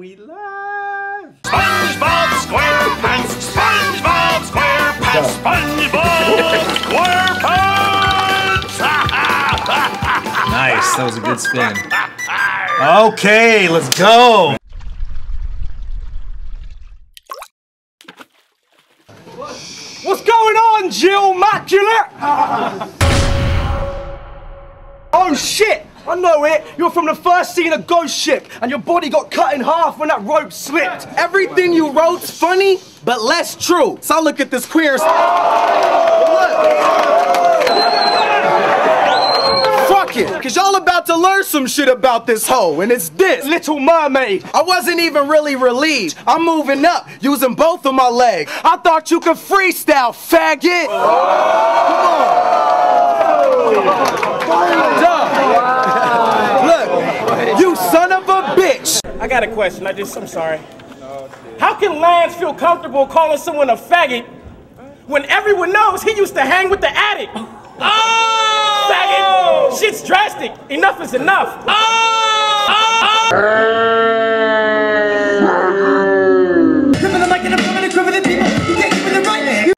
we live? SpongeBob SquarePants, SpongeBob SquarePants, SpongeBob SquarePants! Nice, that was a good spin. Okay, let's go. What's going on, Jill Maculate? Oh shit! I know it! You're from the first scene of Ghost Ship, and your body got cut in half when that rope slipped. Everything you wrote's funny, but less true. So I look at this queer Fuck it, cause y'all about to learn some shit about this hoe, and it's this Little Mermaid. I wasn't even really relieved. I'm moving up, using both of my legs. I thought you could freestyle, faggot! Look, you son of a bitch! I got a question. I'm sorry. How can Lance feel comfortable calling someone a faggot when everyone knows he used to hang with the addict? Oh! Faggot! Shit's drastic. Enough is enough. Gripping the mic and I'm coming to grip with the people. You can't give me the right name.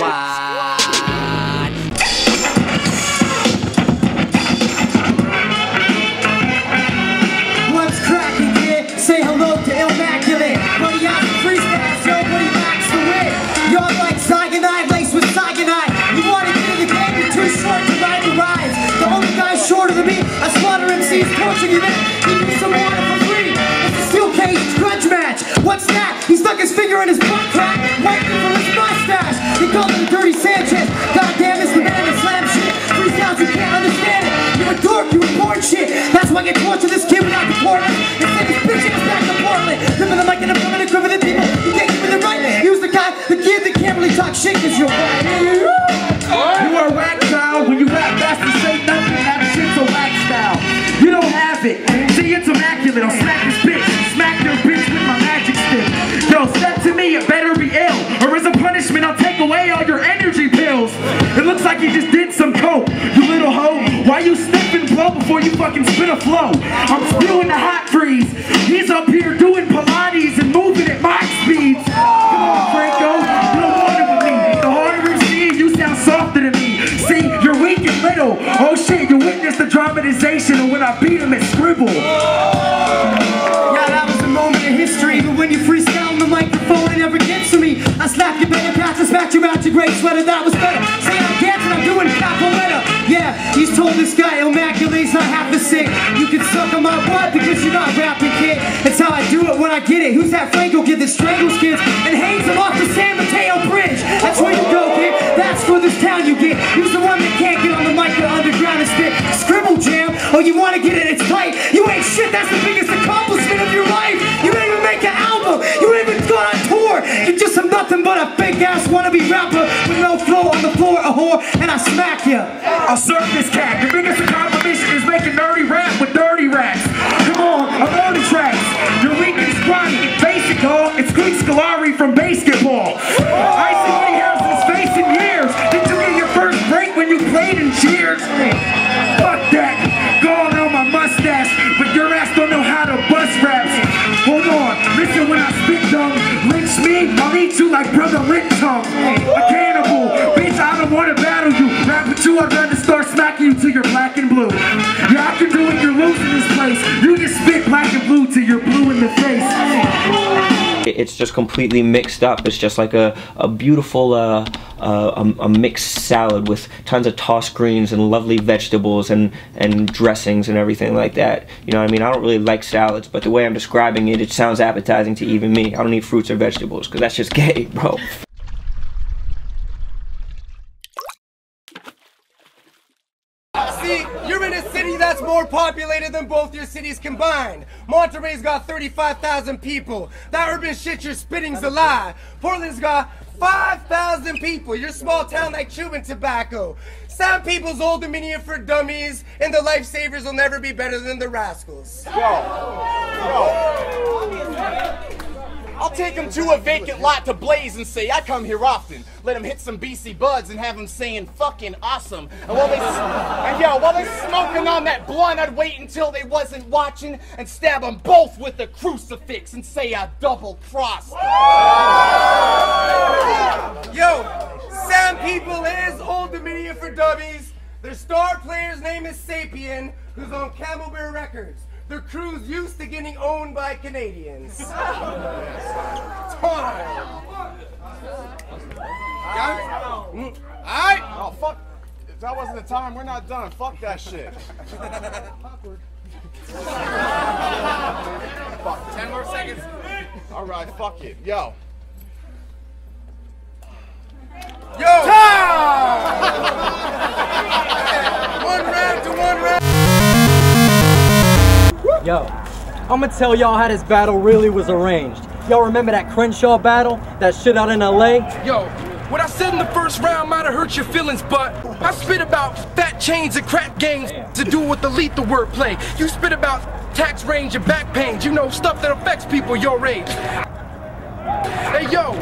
What's cracking, kid? Say hello to Immaculate. Buddy out the freestyle, nobody backs the win. You're like cyanide laced with cyanide. You want to get in the game, you're too short to ride the rides. The only guy shorter than me, I slaughter MCs, torture you then. Give me some water for free. It's a steel cage grudge match. What's that? He stuck his finger in his butt crack, wiping from his mustache. They call him Dirty Sanchez. Goddamn, it's the man that slam shit. Freestyles, you can't understand it. You're a dork, you report shit. That's why I get tortured this kid without the Portland. And send his bitch ass back to Portland. Gripping the mic and I'm coming to grip with the people. You can't give me the right name. Use the guy, the kid that can't really talk shit cause you're right. You are a whack style. When you rap fast and say nothing, that shit's a whack style. You don't have it. See, it's immaculate. I'll smack this bitch. Smack your bitch with my magic stick. Yo, step to me, it better be ill. Or as a punishment, I'll take away all your energy pills. It looks like you just did some coke, you little hoe. Why you sniff and blow before you fucking spit a flow? I'm spewing the hot freeze. He's up here doing Pilates and moving at my speeds. Come on, Franco. You don't want it with me. The harder MC, you sound softer than me. See, you're weak and little. Oh shit, you witnessed the dramatization of when I beat him at Scribble. Yeah, that was a moment in history, but when you freestyle on the microphone, it never gets to me. I slap your better patch, I smack you out your great sweater, that was better. Say I'm dancing, I'm doing capoeira. Yeah, he's told this guy Immaculate's not half the sick. You can suck on my butt because you're not rapping, kid. It's how I do it when I get it. Who's that Franco kid that strangles kids and hangs them off the San Mateo Bridge? That's where you go, kid. That's for this town you get. Who's the one that can't get on the mic or underground and spit? Scribble jam. Oh, you want to get it? It's tight. You ain't shit. That's the biggest accomplishment of your life. You didn't even make an album. You ain't even gone on tour. You're just a nothing but a fake ass wannabe rapper with no flow on the floor, a whore, and I smack ya. I'll serve this cat. Your biggest accomplishment is making nerdy rap with dirty rats. Come on, I'm on the tracks. You're weak and scrawny. Basic, dog. It's Greek Scolari from basketball. I see what he has in his face in years. Did you get your first break when you played in Cheers? Fuck that. Going on my mustache, but your ass don't know how to bust raps. Hold on, listen when I spit dumb. Lynch me, I'll eat you like Brother Lick Tongue. A cannibal, bitch, I don't wanna battle you. Rap with you, I'd rather start smacking you till you're black and blue. Yeah, I can do it, you're losing this place. You just spit black and blue till you're blue in the face. It's just completely mixed up. It's just like a beautiful a mixed salad with tons of tossed greens and lovely vegetables and dressings and everything like that. You know what I mean? I don't really like salads, but the way I'm describing it, it sounds appetizing to even me. I don't eat fruits or vegetables because that's just gay, bro. See, you're in a city that's more populated than both your cities combined. Monterey's got 35,000 people. That urban shit you're spitting's a lie. Portland's got 5,000 people. Your small town like chewing tobacco. Some people's Old Dominion for dummies, and the lifesavers will never be better than the rascals. I'll take him to a vacant lot to blaze and say, I come here often. Let him hit some BC buds and have him saying fucking awesome. And while they're smoking on that blunt, I'd wait until they wasn't watching and stab them both with a crucifix and say I double-crossed. Yo, Sam People is Old Dominion for Dubbies. Their star player's name is Sapien, who's on Camel Bear Records. Their crew's used to getting owned by Canadians. Alright? Oh, fuck. If that wasn't the time, we're not done. Fuck that shit. Awkward. Fuck, 10 more seconds. Alright, fuck it. Yo. One round to one round. Yo, I'm gonna tell y'all how this battle really was arranged. Y'all remember that Crenshaw battle? That shit out in LA? Yo, what I said in the first round might have hurt your feelings, but I spit about fat chains and crap games to do with the lethal wordplay. You spit about tax range and back pains, you know, stuff that affects people your age. Hey, yo!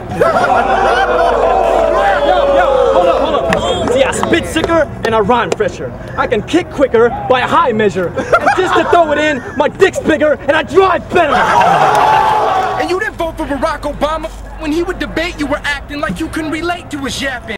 Hold up. See, I spit sicker and I rhyme fresher. I can kick quicker by a high measure. And just to throw it in, my dick's bigger and I drive better. And you didn't vote for Barack Obama. When he would debate, you were acting like you couldn't relate to his yapping.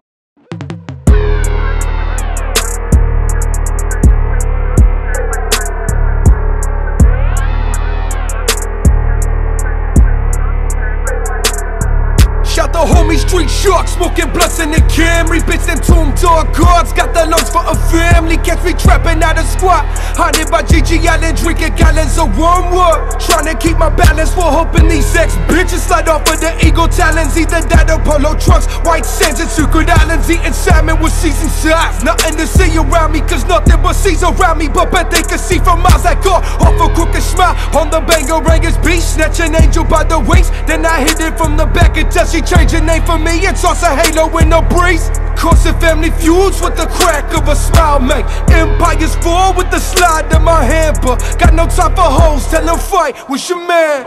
Shout the homie Street Shark, smoking blunts in the Camry. Bitch, them tomb dog guards, got the lungs for a family. Catch me trapping out a squat, haunted by Gigi Allen, drinking gallons of wormwood. Trying to keep my balance for hoping these ex-bitches slide off of the Eagle Talons. Either that or polo trucks, white sands and secret islands. Eating salmon with seasoned size. Nothing to see around me, cause nothing but seas around me. But bet they can see from miles. I go off a crooked smile on the bangarangers beach. Snatch an angel by the wings, then I hit it from the back until she change her name for me and toss a halo in the breeze. Causing family feuds with the crack of a smile, make empires fall with the slide of my hand. But got no time for hoes, tell them fight with your man.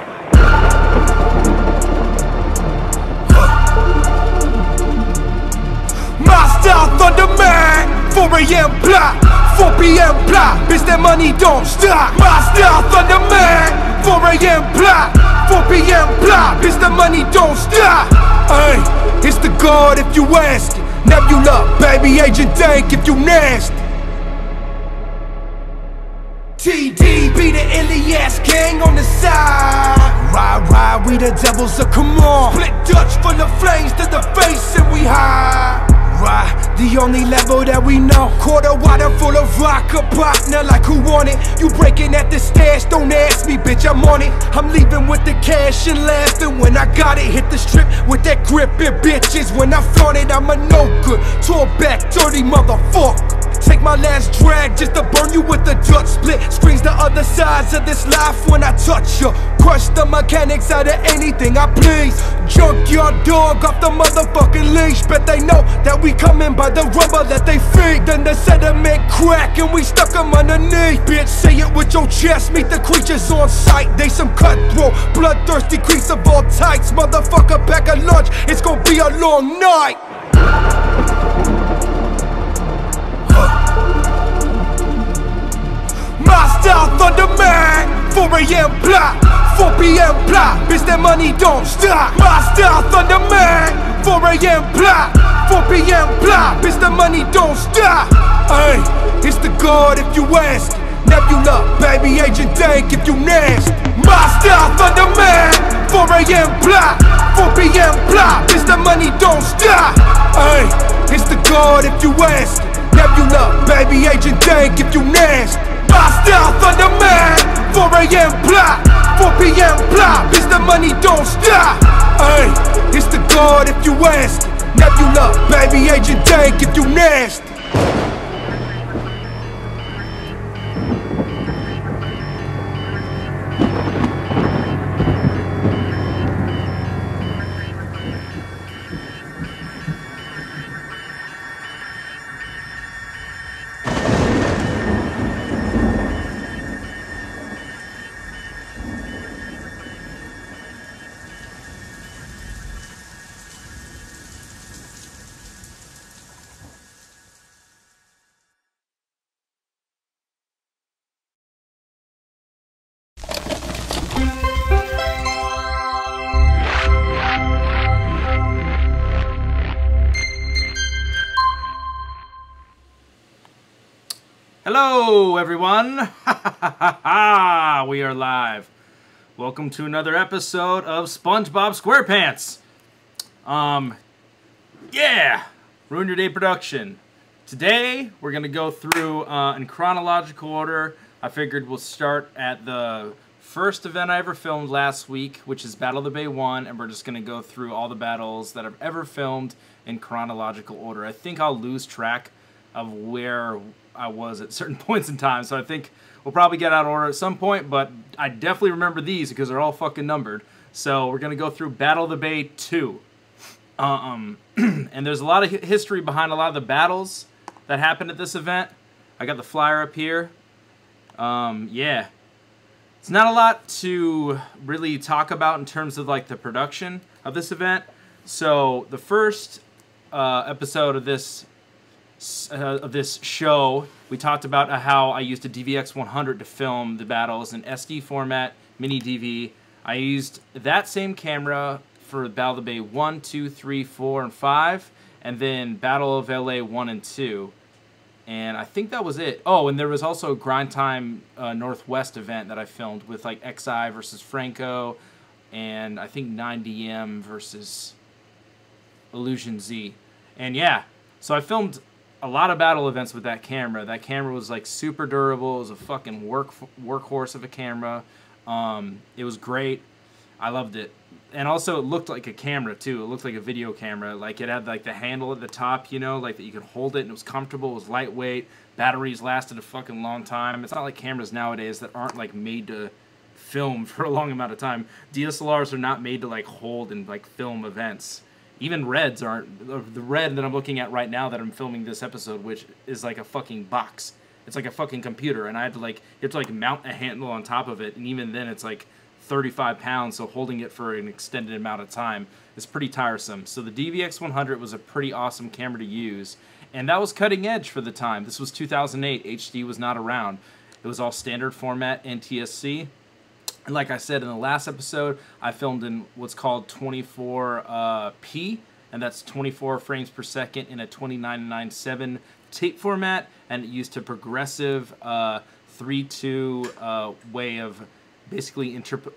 My style thunder man, 4 AM block, 4 PM block, bitch that money don't stop. My style thunder man, 4 AM block, 4 PM block, bitch the money don't stop. Ay, it's the God if you ask it. Nebula, baby Agent Dank if you nasty. TD be the Elias gang on the side. Ride, we the devils, so come on. Split Dutch full of flames to the face and we high. Right, the only level that we know. Quarter water full of vodka, partner like who want it? You breaking at the stash, don't ask me, bitch, I'm on it. I'm leaving with the cash and laughing when I got it. Hit the strip with that grip and bitches. When I flaunt it, I'm a no good, tall back, dirty motherfucker. Take my last drag just to burn you with the Dutch split. Screens the other sides of this life when I touch you. Crush the mechanics out of anything I please. Junkyard dog off the motherfucking leash. Bet they know that we coming by the rubber that they feed. Then the sediment crack and we stuck them underneath. Bitch, say it with your chest, meet the creatures on sight. They some cutthroat, bloodthirsty creeps of all types. Motherfucker, pack a lunch, it's gonna be a long night. My style thunder man, 4 AM block, 4 PM block, bitch that money don't stop. My style thunder man, 4 AM block, 4 PM block, bitch the money don't stop. Ay, it's the God if you ask. Nebula, baby Agent Dank if you nasty. My style thunder man, 4 AM block, 4 PM block, bitch the money don't stop. Ay, it's the God if you ask. Nebula, baby Agent Dank if you nasty. My style thunder man, 4 AM block, 4 PM block, bitch the money don't stop. Ay, it's the God if you ask. Nebula, baby Agent Dank if you nasty. Hello, everyone. We are live. Welcome to another episode of SpongeBob SquarePants. Yeah, Ruin Your Day Production. Today, we're going to go through in chronological order. I figured we'll start at the first event I ever filmed last week, which is Battle of the Bay 1, and we're just going to go through all the battles that I've ever filmed in chronological order. I think I'll lose track of where I was at certain points in time, so I think we'll probably get out of order at some point, but I definitely remember these because they're all fucking numbered. So we're going to go through Battle of the Bay 2. And there's a lot of history behind a lot of the battles that happened at this event. I got the flyer up here. Yeah. It's not a lot to really talk about in terms of like the production of this event. So the first episode of this show, we talked about how I used a DVX 100 to film the battles in SD format, mini DV. I used that same camera for Battle of the Bay 1, 2, 3, 4, and 5, and then Battle of LA 1 and 2. And I think that was it. Oh, and there was also a Grind Time Northwest event that I filmed with like XI versus Franco, and I think 9DM versus Illusion Z. And yeah, so I filmed a lot of battle events with that camera. That camera was like super durable. It was a fucking workhorse of a camera. It was great. I loved it. And also it looked like a camera too. It looked like a video camera. Like it had like the handle at the top, you know, like that you could hold it and it was comfortable. It was lightweight. Batteries lasted a fucking long time. It's not like cameras nowadays that aren't like made to film for a long amount of time. DSLRs are not made to like hold and like film events. Even Reds aren't. The Red that I'm looking at right now that I'm filming this episode, which is like a fucking box. It's like a fucking computer, and I had to like, you have to like mount a handle on top of it, and even then it's like 35 pounds, so holding it for an extended amount of time is pretty tiresome. So the DVX 100 was a pretty awesome camera to use, and that was cutting edge for the time. This was 2008. HD was not around. It was all standard format NTSC. And like I said in the last episode, I filmed in what's called 24p, and that's 24 frames per second in a 2997 tape format, and it used a progressive 3:2 way of basically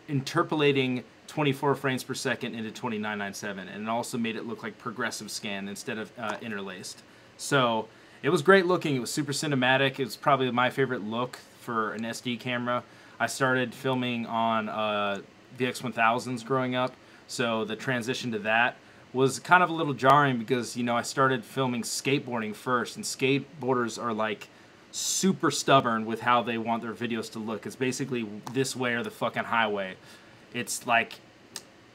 interpolating 24 frames per second into 2997, and it also made it look like progressive scan instead of interlaced. So it was great looking. It was super cinematic. It was probably my favorite look for an SD camera. I started filming on VX1000s growing up, so the transition to that was kind of a little jarring because, you know, I started filming skateboarding first, and skateboarders are like super stubborn with how they want their videos to look. It's basically this way or the fucking highway. It's like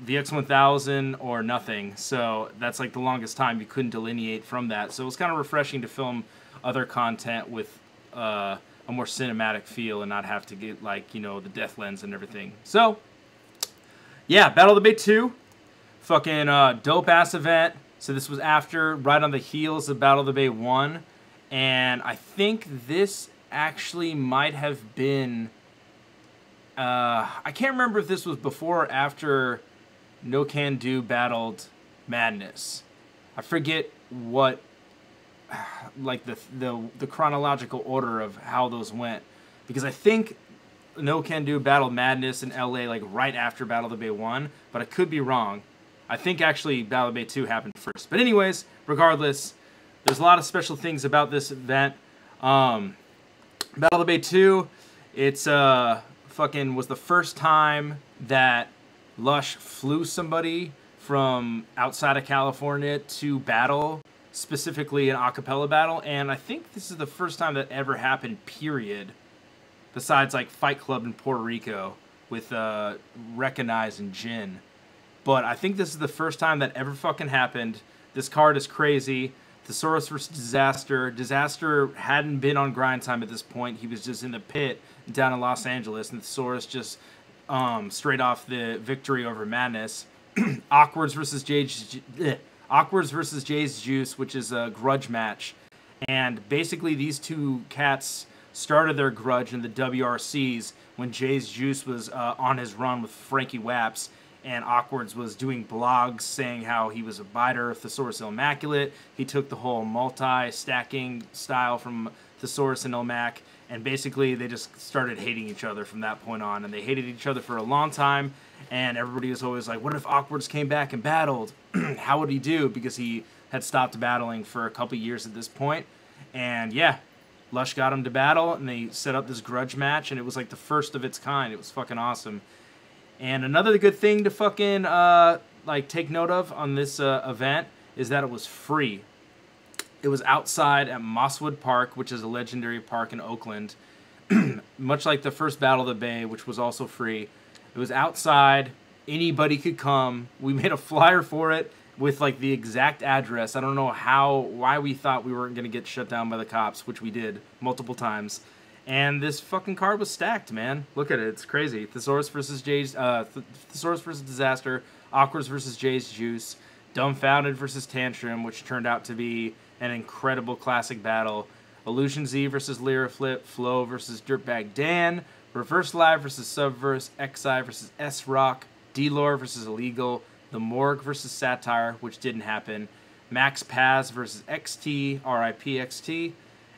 VX1000 or nothing, so that's like the longest time you couldn't delineate from that. So it was kind of refreshing to film other content with a more cinematic feel and not have to get like, you know, the depth lens and everything. So yeah, Battle of the Bay 2, fucking dope ass event. So this was after, right on the heels of Battle of the Bay 1, and I think this actually might have been I can't remember if this was before or after No Can Do battled Madness. I forget what like the chronological order of how those went, because I think No Can Do battled Madness in LA like right after Battle of the Bay 1, but I could be wrong. I think actually Battle of the Bay 2 happened first. But anyways, regardless, there's a lot of special things about this event. Battle of the Bay 2, it's fucking was the first time that Lush flew somebody from outside of California to battle, specifically an a cappella battle, and I think this is the first time that ever happened, period, besides like Fight Club in Puerto Rico with Recognize and Jin. But I think this is the first time that ever fucking happened. This card is crazy. Thesaurus versus Disaster. Disaster hadn't been on Grind Time at this point. He was just in the pit down in Los Angeles, and Thesaurus just straight off the victory over Madness. Awkwards versus Jay's Juice, which is a grudge match. And basically these two cats started their grudge in the WRCs when Jay's Juice was on his run with Frankie Waps, and Awkwards was doing blogs saying how he was a biter of Thesaurus Immaculate. He took the whole multi-stacking style from Thesaurus and Elmac, and basically they just started hating each other from that point on, and they hated each other for a long time, and everybody was always like, what if Awkwards came back and battled? How would he do? Because he had stopped battling for a couple years at this point, and yeah, Lush got him to battle, and they set up this grudge match, and it was like the first of its kind. It was fucking awesome. And another good thing to fucking like take note of on this event is that it was free. It was outside at Mosswood Park, which is a legendary park in Oakland. Much like the first Battle of the Bay, which was also free. It was outside. Anybody could come. We made a flyer for it with like the exact address. I don't know why we thought we weren't going to get shut down by the cops, which we did multiple times. And this fucking card was stacked, man. Look at it. It's crazy. Thesaurus versus Jay's, Thesaurus versus Disaster, Awkwards versus Jay's Juice, Dumbfounded versus Tantrum, which turned out to be an incredible classic battle, Illusion Z versus Lyraflip, Flo versus Dirtbag Dan, Reverse Live versus Subverse, XI versus S-Rock, D-Lore versus Illegal, The Morgue versus Satire, which didn't happen, Max Paz versus XT, RIP XT,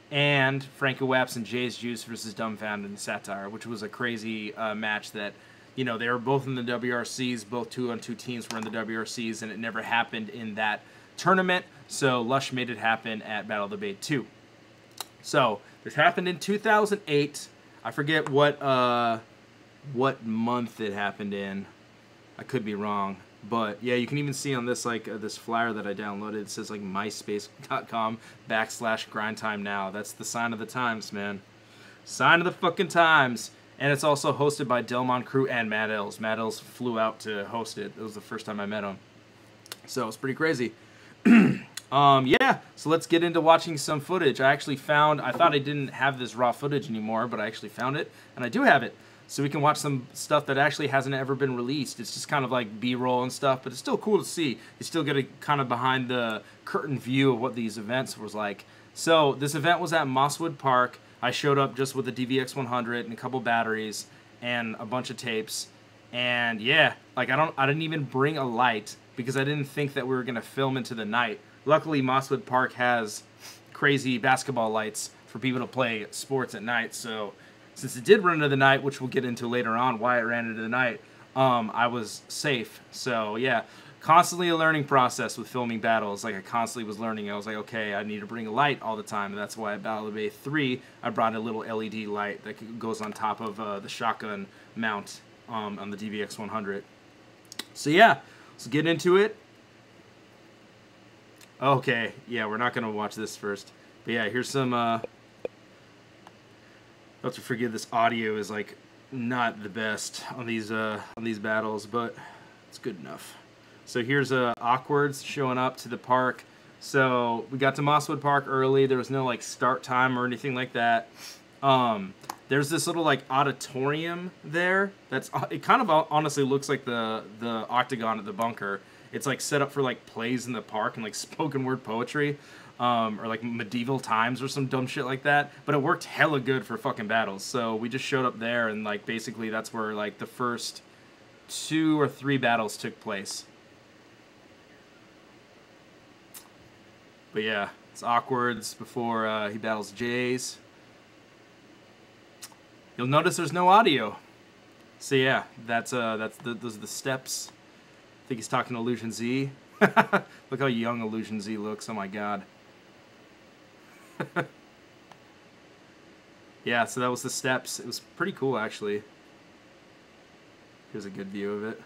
and Franco Waps and Jay's Juice versus Dumbfounded and Satire, which was a crazy match that, you know, they were both in the WRCs, both 2-on-2 teams were in the WRCs, and it never happened in that tournament, so Lush made it happen at Battle of the Bay 2. So, this happened in 2008. I forget what month it happened in. I could be wrong. But, yeah, you can even see on this, like, this flyer that I downloaded, it says, like, myspace.com/grindtimenow. That's the sign of the times, man. Sign of the fucking times. And it's also hosted by Delmon Crew and Matt Els. Matt Els flew out to host it. It was the first time I met him. So, it's pretty crazy. Yeah, so let's get into watching some footage. I actually found, I thought I didn't have this raw footage anymore, but I actually found it, and I do have it. So we can watch some stuff that actually hasn't ever been released. It's just kind of like B-roll and stuff, but it's still cool to see. You still get a kind of behind the curtain view of what these events was like. So this event was at Mosswood Park. I showed up just with a DVX 100 and a couple batteries and a bunch of tapes. And yeah, like I didn't even bring a light because I didn't think that we were gonna film into the night. Luckily, Mosswood Park has crazy basketball lights for people to play sports at night. So since it did run into the night, which we'll get into later on why it ran into the night, I was safe. So yeah, constantly a learning process with filming battles. Like I constantly was learning. I was like, okay, I need to bring a light all the time. And that's why at Battle of the Bay 3, I brought a little LED light that goes on top of the shotgun mount on the DVX 100. So yeah, let's get into it. Okay, yeah, we're not going to watch this first. But yeah, here's some, I'll have to forgive this audio is, like, not the best on these battles, but it's good enough. So here's Awkwards showing up to the park. So we got to Mosswood Park early. There was no, like, start time or anything like that. There's this little, like, auditorium there. It kind of honestly looks like the octagon at the bunker. It's like set up for like plays in the park and like spoken word poetry, or like medieval times or some dumb shit like that. But it worked hella good for fucking battles. So we just showed up there and like basically that's where like the first 2 or 3 battles took place. But yeah, it's Awkwards before he battles Jays. You'll notice there's no audio. So yeah, those are the steps. I think he's talking to Illusion Z. Look how young Illusion Z looks. Oh my god. Yeah, so that was the steps. It was pretty cool, actually. Here's a good view of it.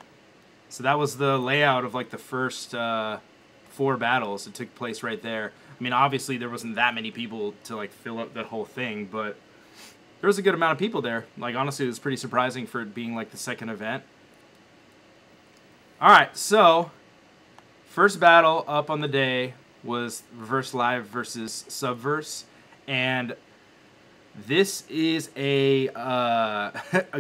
So that was the layout of like the first 4 battles. It took place right there. I mean, obviously there wasn't that many people to like fill up that whole thing, but there was a good amount of people there. Like honestly, it was pretty surprising for it being like the second event. Alright, so, first battle up on the day was Reverse Live versus Subverse, and this is a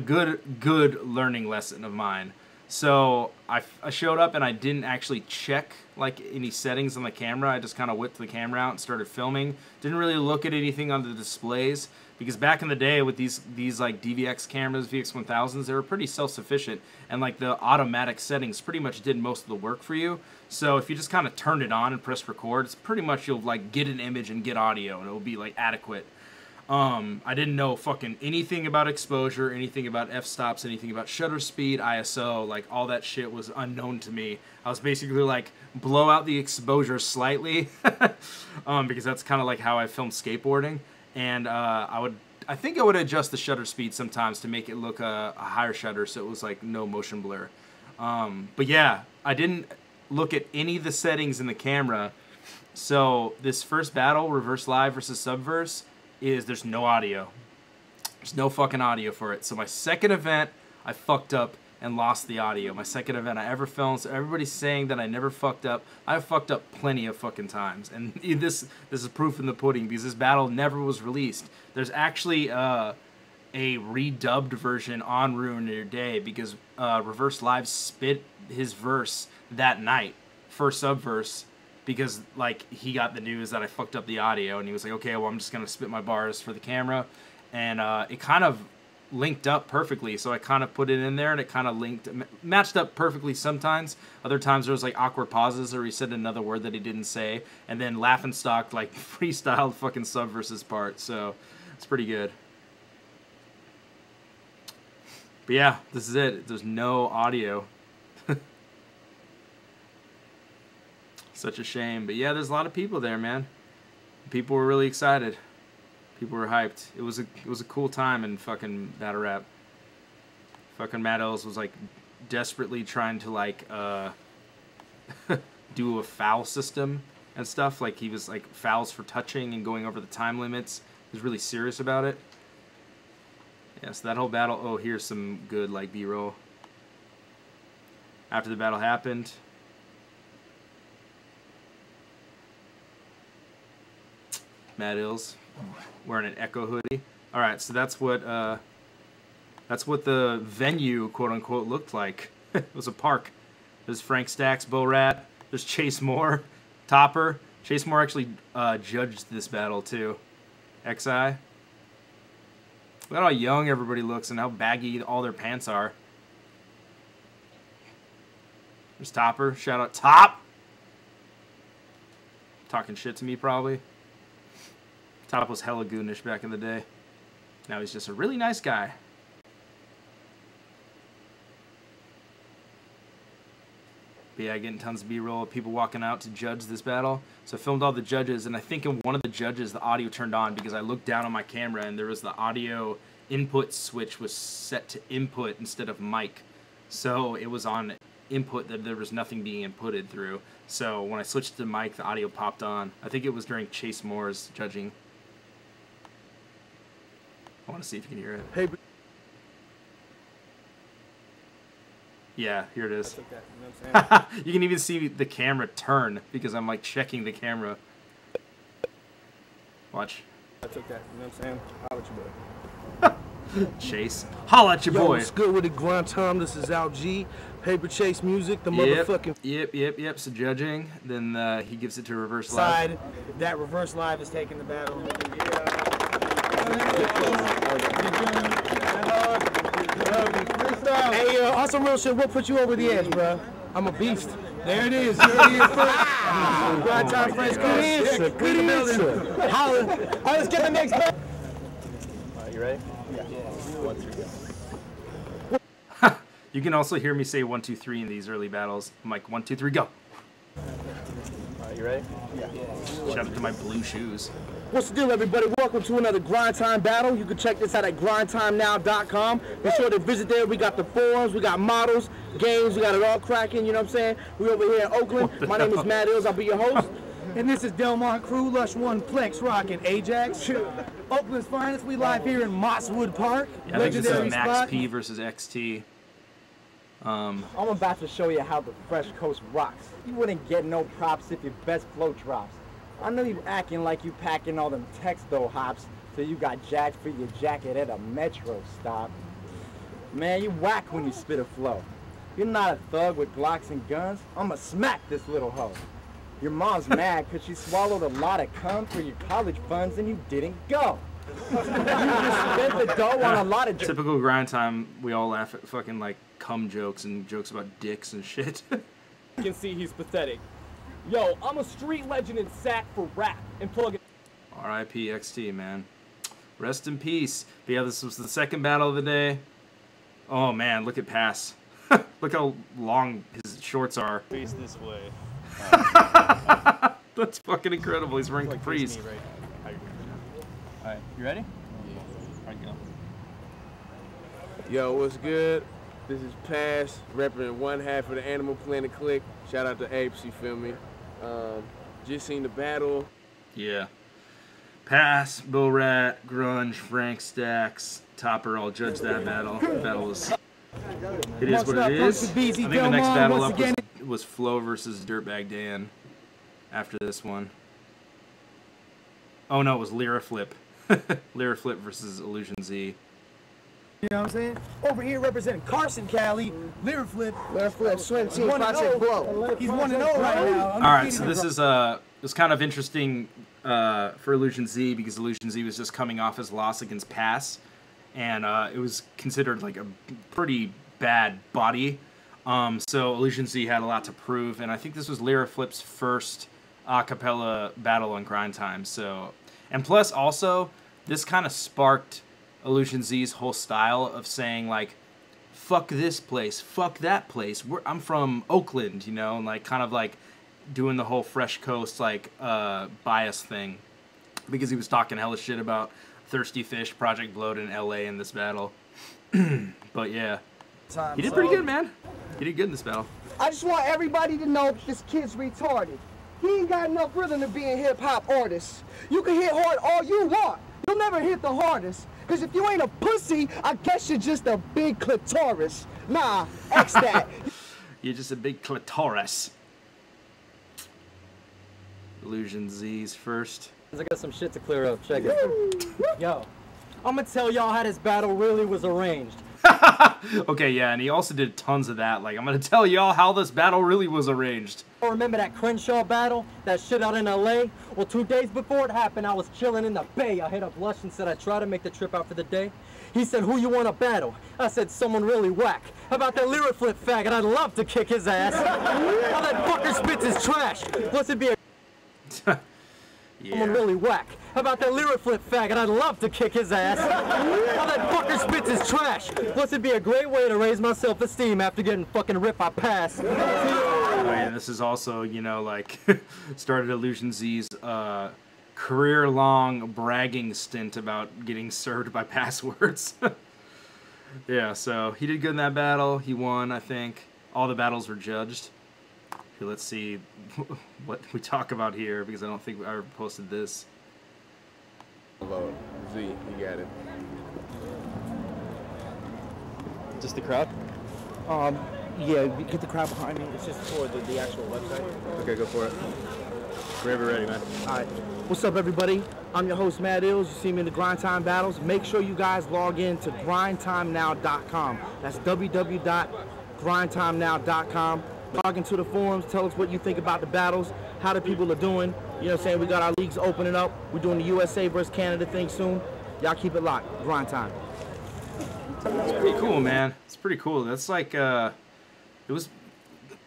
good learning lesson of mine. So, I showed up and I didn't actually check, like, any settings on the camera. I just kind of whipped the camera out and started filming. Didn't really look at anything on the displays. Because back in the day with these like DVX cameras, VX1000s, they were pretty self-sufficient, and like the automatic settings pretty much did most of the work for you. So if you just kind of turned it on and press record, it's pretty much you'll like get an image and get audio, and it'll be like adequate. I didn't know fucking anything about exposure, anything about f-stops, anything about shutter speed, ISO, like all that shit was unknown to me. I was basically like, blow out the exposure slightly, because that's kind of like how I filmed skateboarding, and I think I would adjust the shutter speed sometimes to make it look a higher shutter, so it was like no motion blur. But yeah, I didn't look at any of the settings in the camera. So this first battle, Reverse Live versus Subverse, there's no audio. There's no fucking audio for it. So my second event, I fucked up and lost the audio. My second event I ever filmed. So everybody's saying that I never fucked up. I've fucked up plenty of fucking times. And this is proof in the pudding, because this battle never was released. There's actually a redubbed version on Ruin Your Day, because Reverse Live spit his verse that night for Subverse, because like he got the news that I fucked up the audio, and he was like, okay, well, I'm just gonna spit my bars for the camera, and it kind of linked up perfectly. So I kind of put it in there, and it kind of matched up perfectly sometimes. Other times there was like awkward pauses, or he said another word that he didn't say, and then Laughingstock like freestyled fucking Subverse's part. So it's pretty good. But yeah, this is it. There's no audio. Such a shame. But yeah, there's a lot of people there, man. People were really excited. People were hyped. It was a cool time in fucking battle rap. Fucking Matt Ellis was like desperately trying to like do a foul system and stuff. Like he was like fouls for touching and going over the time limits. He was really serious about it. Yeah, so that whole battle. Oh, here's some good like B-roll. After the battle happened, Matt Ills wearing an Echo hoodie. All right, so that's what the venue, quote unquote, looked like. It was a park. There's Frank Stacks, Bo Rat. There's Chase Moore, Topper. Chase Moore actually judged this battle too. XI. Look at how young everybody looks and how baggy all their pants are. There's Topper. Shout out Top. Talking shit to me probably. Top was hella goonish back in the day. Now he's just a really nice guy. But yeah, getting tons of B-roll, people walking out to judge this battle. So I filmed all the judges, and I think in one of the judges, the audio turned on because I looked down on my camera and there was the audio input switch was set to input instead of mic. So it was on input that there was nothing being inputted through. So when I switched to mic, the audio popped on. I think it was during Chase Moore's judging. I want to see if you can hear it. Hey, yeah, here it is. okay. You know what I'm saying? You can even see the camera turn because I'm like checking the camera. Watch. That's okay. You know what I'm saying? Holla at your boy. Chase. Holla at your Yo, boy. what's good with the grind time? This is Al G. Paper Chase Music, the motherfucking Yep. So judging, then he gives it to Reverse Live. Side that Reverse Live is taking the battle. Hey, on some real shit, what put you over the edge, bro? I'm a beast. There it is. There it is. Grind time, friends. Good answer. Good answer. Holla. All right, let's get the next battle. You ready? You can also hear me say 1, 2, 3 in these early battles. I'm like 1, 2, 3, go. You ready? Shout out to my blue shoes. What's the deal, everybody? Welcome to another Grind Time battle. You can check this out at grindtimenow.com. Be sure to visit there. We got the forums, we got models, games, we got it all cracking, you know what I'm saying? We over here in Oakland. My name is Matt Ills. I'll be your host. And this is Delmont Crew, Lush One, Plex, Rock, and Ajax. Oakland's finest. We live here in Mosswood Park. Yeah, I think this is Max P versus XT. I'm about to show you how the Fresh Coast rocks. You wouldn't get no props if your best flow drops. I know you acting like you packing all them texto hops till you got jacked for your jacket at a metro stop. Man, you whack when you spit a flow. You're not a thug with Glocks and guns. I'ma smack this little hoe. Your mom's mad cause she swallowed a lot of cum for your college funds and you didn't go. You just spent the dough on a lot of... Typical grind time, we all laugh at fucking like cum jokes and jokes about dicks and shit. You can see he's pathetic. Yo, I'm a street legend in sack for rap and plug it. R.I.P. XT, man. Rest in peace. But yeah, this was the second battle of the day. Oh man, look at Pass. Look how long his shorts are. Face this way. That's fucking incredible. He's wearing capris. Alright, you ready? Alright, go. Yo, what's good? This is Pass, representing one half of the Animal Planet clique. Shout out to Apes, you feel me? Just seen the battle. Yeah. Pass, Bo Rat, Grunge, Frank Stacks, Topper all judged that battle. The battle was... It is what it is. I think the next battle up was Flo versus Dirtbag Dan after this one. Oh no, it was Lyra Flip. Lyra Flip versus Illusion Z. You know what I'm saying? Over here representing Carson, Cali, Lyra Flip. Lyra Flip, Swim Team, Project Blow. He's 1-0 right now. Alright, so this is it was kind of interesting for Illusion Z because Illusion Z was just coming off his loss against Pass, and it was considered like a pretty bad body. So Illusion Z had a lot to prove, and I think this was Lyra Flip's first a cappella battle on Grind Time. So, and plus also this kind of sparked Illusion Z's whole style of saying like, fuck this place, fuck that place. I'm from Oakland, you know, and like kind of like doing the whole Fresh Coast like bias thing, because he was talking hella shit about Thirsty Fish, Project Blowed in LA in this battle. But yeah, he did pretty good, man. He did good in this battle. I just want everybody to know that this kid's retarded. He ain't got enough rhythm to be a hip-hop artist. You can hit hard all you want. You'll never hit the hardest. Because if you ain't a pussy, I guess you're just a big clitoris. Nah, X that. You're just a big clitoris. Illusion Z's first. I got some shit to clear up. Check it. Yo, I'm gonna tell y'all how this battle really was arranged. Okay, yeah, and he also did tons of that. Like, I'm gonna tell y'all how this battle really was arranged. Oh, remember that Crenshaw battle? That shit out in LA? Well, 2 days before it happened, I was chilling in the Bay. I hit up Lush and said I'd try to make the trip out for the day. He said, who you want to battle? I said, someone really whack. How about that Lyra Flip faggot? I'd love to kick his ass. How that fucker spits his trash. Plus it'd be a... Yeah. Someone really whack. How about that Lyra Flip faggot? I'd love to kick his ass. How that fucker spits his trash. Plus it'd be a great way to raise my self-esteem after getting fucking ripped by Pass. Oh yeah, this is also, you know, like, started Illusion Z's career-long bragging stint about getting served by passwords. Yeah, so he did good in that battle. He won, I think. All the battles were judged. Okay, let's see what we talk about here, because I don't think I ever posted this. Hello, Z, you got it. Just the crowd? Yeah, get the crowd behind me. It's just for the actual website. Okay, go for it. Whenever you're ready, man. All right. What's up, everybody? I'm your host, Mad Ills. You see me in the Grind Time battles. Make sure you guys log in to grindtimenow.com. That's www.grindtimenow.com. Log into the forums. Tell us what you think about the battles, how the people are doing. You know what I'm saying? We got our leagues opening up. We're doing the USA versus Canada thing soon. Y'all keep it locked. Grind Time. It's pretty cool, man. It's pretty cool. That's like, it was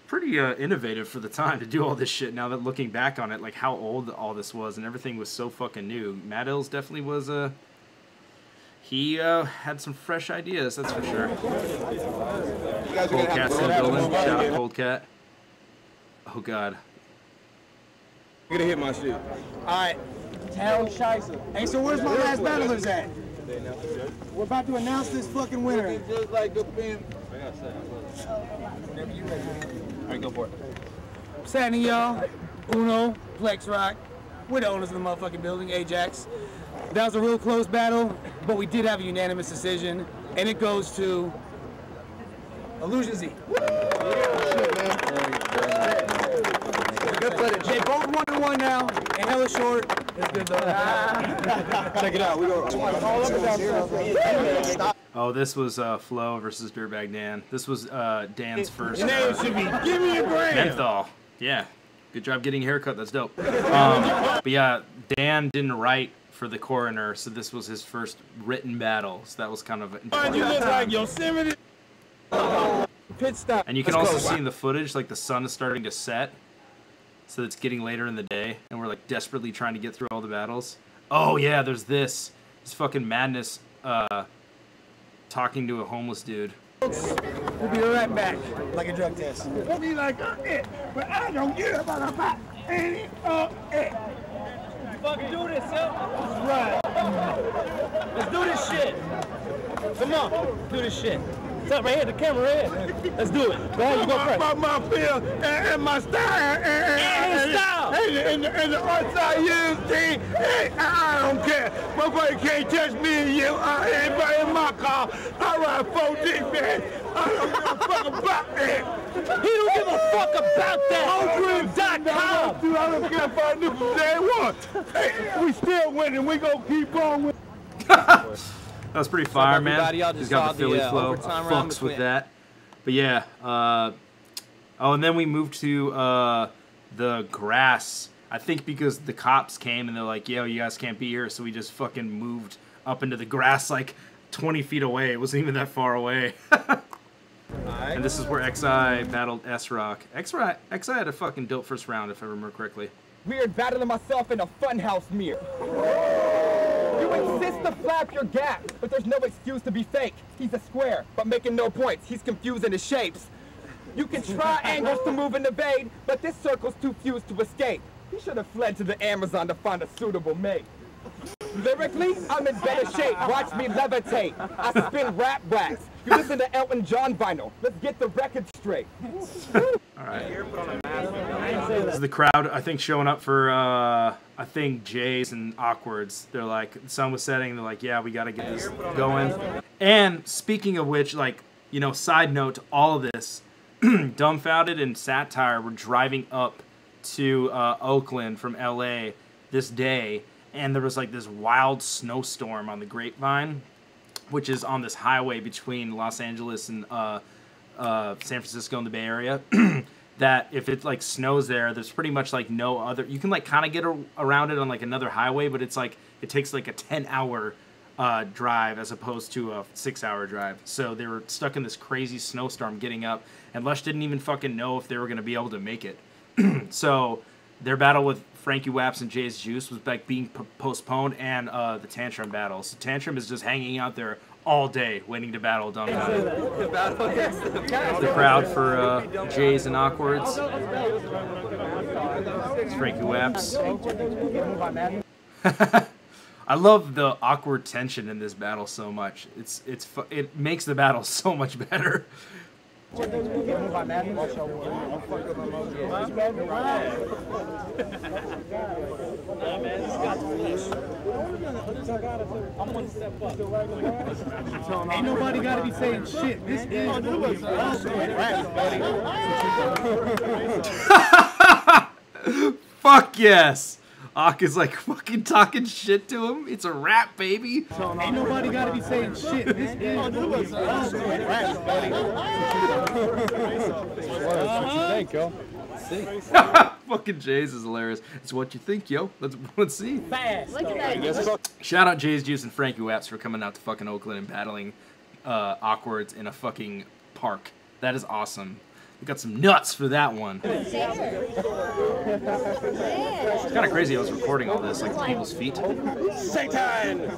pretty innovative for the time to do all this shit. Now that looking back on it, like how old all this was and everything was so fucking new. Mad Ills definitely was he had some fresh ideas, that's for sure. Cold Cat's in the building. Shout out Cold Cat. Oh god. You're gonna hit my shit. Alright. Town Scheisse. Hey, so where's my last battlers at? We're about to announce this fucking winner. Just like a pin. Alright, go for it. What's happening, y'all? Uno, Flex Rock. We're the owners of the motherfucking building, Ajax. That was a real close battle, but we did have a unanimous decision, and it goes to Illusion Z. They both 1-1 now, and hella short. It's good though. Check it out. We go. Oh, this was Flo versus Dirtbag Dan. This was Dan's first. Your name should be Give Me a Gram. Menthol. Yeah. Good job getting a haircut. That's dope. But yeah, Dan didn't write for the coroner, so this was his first written battle. So that was kind of important. You look like Yosemite. Pit stop. And you can also see in the footage, like the sun is starting to set. So it's getting later in the day, and we're like desperately trying to get through all the battles. Oh yeah, there's this. This fucking madness talking to a homeless dude. We'll be right back. Like a drug test. We'll be like it, but I don't give about any of it. Fucking do this, yo. Right. Let's do this shit. Come on, do this shit. What's up right here? The camera right here. Let's do it. Go ahead, you go first. My feel and my style and the arts I use, hey, I don't care. Nobody can't touch me and you. Anybody in my car, I ride 4 deep, man. I don't give a fuck about that. He don't give a fuck about that. Hotgrid.com. I don't care if I knew from day one. Hey, we still winning. We gonna keep on winning. That was pretty fire, man. He's got the Philly flow. Fucks with that. But yeah. Oh, and then we moved to the grass. I think because the cops came and they're like, yo, you guys can't be here. So we just fucking moved up into the grass like 20 feet away. It wasn't even that far away. And this is where XI battled S-Rock. XI had a fucking dope first round, if I remember correctly. Weird battling myself in a funhouse mirror. You insist to flap your gap, but there's no excuse to be fake. He's a square, but making no points. He's confusing his shapes. You can try angles to move and evade, but this circle's too fused to escape. He should have fled to the Amazon to find a suitable mate. Lyrically, I'm in better shape. Watch me levitate. I spin rap wax. You listen to Elton John vinyl. Let's get the record straight. All right. This is the crowd, I think, showing up for, I think, Jays and Awkwards. They're like, the sun was setting. They're like, yeah, we got to get this going. And speaking of which, like, you know, side note to all of this, Dumbfounded and Satire were driving up to Oakland from LA this day. And there was like this wild snowstorm on the Grapevine, which is on this highway between Los Angeles and San Francisco in the Bay Area. That if it like snows there's pretty much like no other. You can like kind of get around it on like another highway, but it's like it takes like a 10-hour drive as opposed to a 6-hour drive. So they were stuck in this crazy snowstorm getting up, and Lush didn't even fucking know if they were gonna be able to make it. So their battle with Frankie Waps and Jay's Juice was like being postponed, and the Tantrum battle. So Tantrum is just hanging out there all day waiting to battle Dumbfounded. The crowd for Jays and Awkwards. It's Frankie Waps. I love the awkward tension in this battle so much. It makes the battle so much better. Ain't nobody gotta be saying shit. This is Fuck yes. Ak is like fucking talking shit to him. It's a rap, baby. Ain't nobody gotta be saying shit. This is rap, buddy. What you think, yo? Fucking Jays is hilarious. It's what you think, yo. Let's see. Fast. Look at that. Shout out Jay's Juice and Frankie Waps for coming out to fucking Oakland and battling Awkwards in a fucking park. That is awesome. We got some nuts for that one. It's kind of crazy I was recording all this, like people's feet. Satan!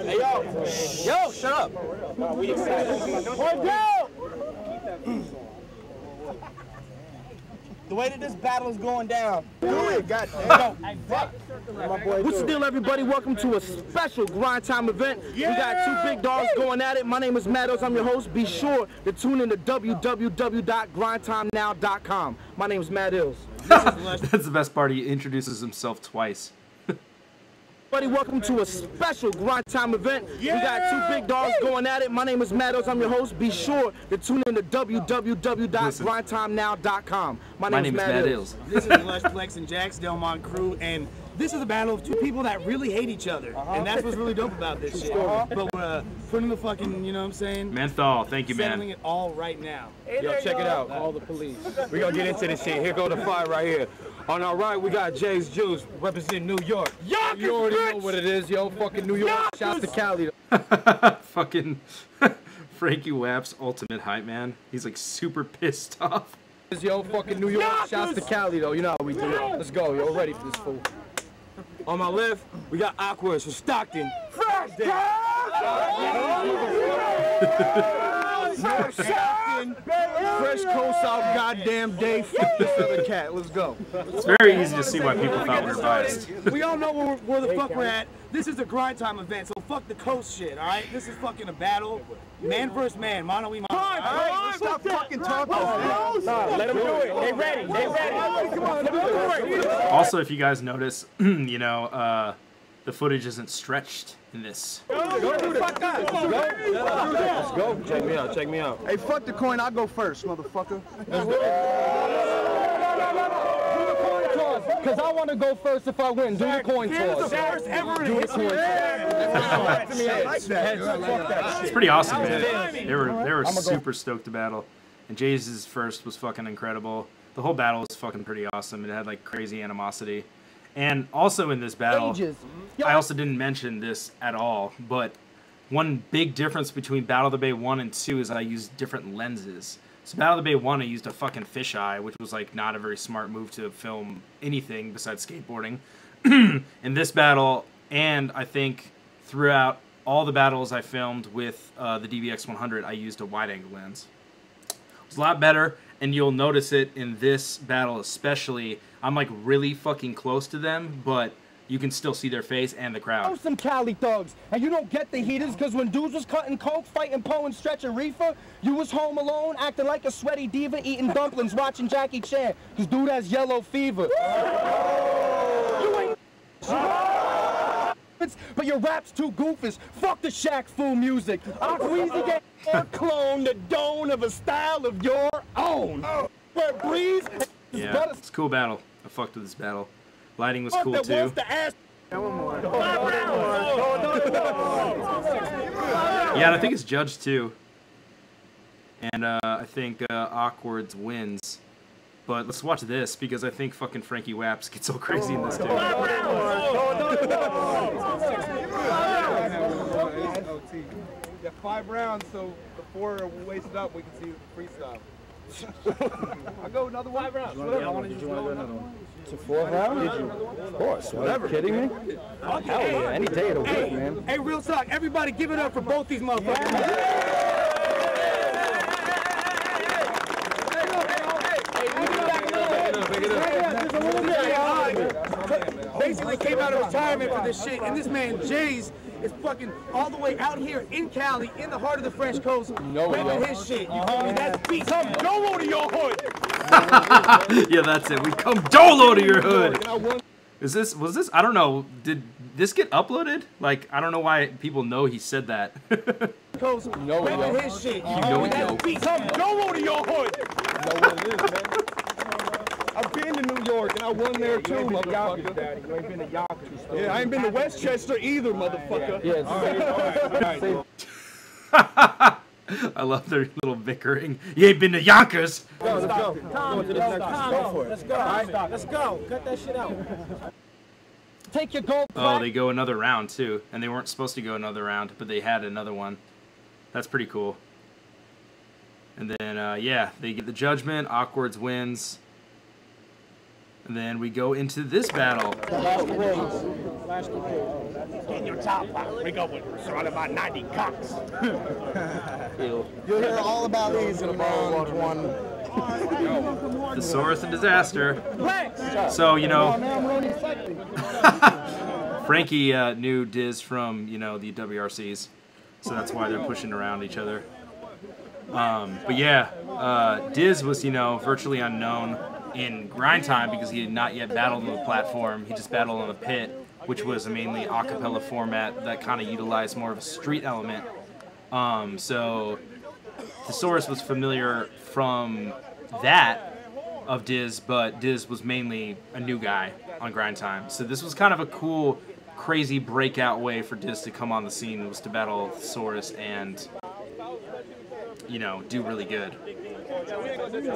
Hey, yo! Yo, shut up! We excited. Point down! The way that this battle is going down. Do it, goddamn. What's the deal, everybody? Welcome to a special Grind Time event. Yeah. We got two big dogs going at it. My name is Mados. I'm your host. Be sure to tune in to www.grindtimenow.com. My name is Matt Ills. That's the best part. He introduces himself twice. Everybody, welcome to a special Grind Time event. Yeah. We got two big dogs going at it. My name is Mados. I'm your host. Be sure to tune in to www.grindtimenow.com. My name is Matt Ills. This is Lush, Flex, and Jax, Delmont crew, and this is a battle of two people that really hate each other. And that's what's really dope about this shit. But we're putting the fucking, you know what I'm saying? Menthol, thank you, man. Settling it all right now. Yo, check it out. Call the police. We're gonna get into this shit. Here go the fight right here. On our right, we got Jay's Juice, representing New York. You already know what it is, yo. Fucking New York. Shouts to Cali. Fucking Frankie Waps, ultimate hype man. He's like super pissed off. Yo, fucking New York. Shouts to Cali, though. You know how we do it. Let's go, yo. Ready for this fool. On my left, we got Awkwards from Stockton. Fresh coast out goddamn day. Fuck this other cat. Let's go. It's very easy to see why people thought we were biased. We all know where the fuck we're at. This is a grind time event, so fuck the coast shit, alright? This is fucking a battle. Man versus man. Mano y mano. Alright, stop fucking talking. Let them do it. They ready. They ready. Come on, let them do it. Also, if you guys notice, you know, the footage isn't stretched in this. Let's go. Check me out. Check me out. Hey, fuck the coin. I'll go first, motherfucker. Because I want to go first if I win. Do the coin toss. Do the coin toss. It's pretty awesome, man. They were super stoked to battle. And Jay's first was fucking incredible. The whole battle was fucking pretty awesome. It had like crazy animosity. And also in this battle, I also didn't mention this at all, but one big difference between Battle of the Bay 1 and 2 is I used different lenses. So Battle of the Bay 1, I used a fucking fisheye, which was like not a very smart move to film anything besides skateboarding. In this battle, and I think throughout all the battles I filmed with the DBX 100, I used a wide-angle lens. It was a lot better, and you'll notice it in this battle especially. I'm like really fucking close to them, but you can still see their face and the crowd. Oh, some Cali thugs, and you don't get the heaters because when dudes was cutting coke, fighting Poe and stretching reefer, you was home alone, acting like a sweaty diva, eating dumplings, watching Jackie Chan, because dude has yellow fever. You ain't but your rap's too goofus. Fuck the Shaq Fu music. I'll Weezy get or clone the dome of a style of your own. Where breeze. Yeah, it's a cool battle. I fucked with this battle. Lighting was cool too. Yeah, and I think it's judged too. And I think Awkwards wins. But let's watch this because I think fucking Frankie Waps gets so crazy in this too. We got 5 rounds, so before we waste it up, we can see the freestyle. I'll go another 5 rounds. Did you want to go another one? To 4 rounds? Did you? Of course. Whatever. Are you kidding me? Hell yeah, any day it'll work, man. Hey, real talk. Everybody give it up for both these motherfuckers. Basically came out of retirement for this shit, and this man Jay's is fucking all the way out here in Cali, in the heart of the French Coast, rapping his shit. You feel me? That's beat. Come dolo to your hood. Yeah, that's it. We come dolo to your hood. Was this? I don't know. Did this get uploaded? Like, I don't know why people know he said that. Coast, rapping his shit. You know it, yo. Come dolo to your hood. You know what it is, man. I've been to New York and I won there too, motherfucker. Daddy. You ain't been to Yonkers. Yeah, I ain't been to Westchester either, motherfucker. Yeah. I love their little bickering. You ain't been to Yonkers. Let's go. Tom, Go for it. Let's go. Let's go. Cut that shit out. Take your gold. Oh, they go another round too, and they weren't supposed to go another round, but they had another one. That's pretty cool. And then yeah, they get the judgment. Awkwards wins. And then we go into this battle. In your top box, we go surrounded by 90 cocks. You'll hear all about these in round 1. Thesaurus and Disaster. So, you know, Frankie knew Diz from, you know, the WRCs. So that's why they're pushing around each other. But yeah, Diz was, you know, virtually unknown in grind time because he had not yet battled on the platform. He just battled on the pit, which was a mainly a cappella format that kind of utilized more of a street element. So Thesaurus was familiar from that of Diz, but Diz was mainly a new guy on grind time. So this was kind of a cool, crazy breakout way for Diz to come on the scene, was to battle Thesaurus and, you know, do really good. Yeah, we ain't gonna do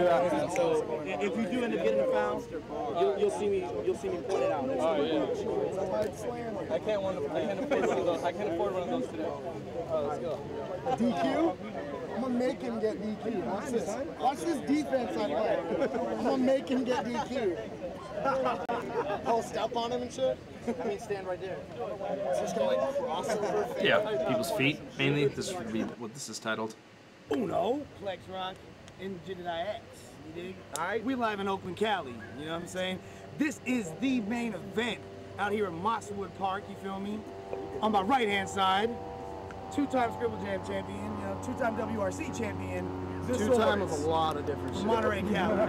that. So if you do end up getting a foul, you'll see me point it out. Oh yeah. I can't afford one of those today. Let's go. A DQ? I'm gonna make him get DQ. Watch this. Watch this defense I play. I'm gonna make him get DQ. post up on him and shit? I mean, stand right there. So just gonna like cross over. Yeah, people's feet mainly. This would be what this is titled. Uno, Flex Rock, and Jedi X. You dig? Alright, we live in Oakland, Cali. You know what I'm saying? This is the main event out here at Mosswood Park, you feel me? On my right hand side, two-time Scribble Jam champion, you know, two-time WRC champion. Two-time of a lot of different shit. Monterey, Cali.